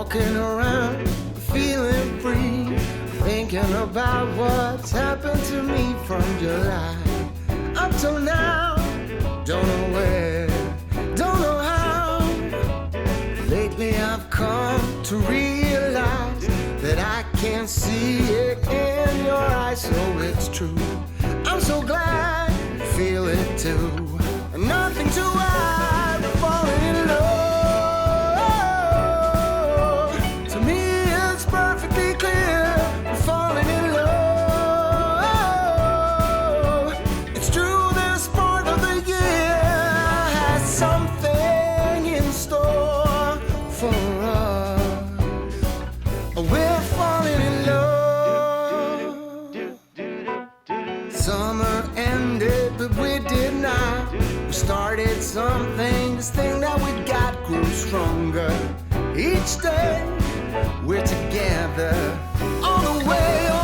walking around, feeling free, thinking about what's happened to me from July up till now. Don't know where, don't know how. Lately I've come to realize that I can't see it in your eyes, so it's true. I'm so glad you feel it too. Nothing to hide, we're falling in love. To me it's perfectly clear, we're falling in love. It's true, this part of the year has something in store for us. We're falling in love. Summer ended, but we did not. We started something, this thing that we got grew stronger. Each day we're together, all the way.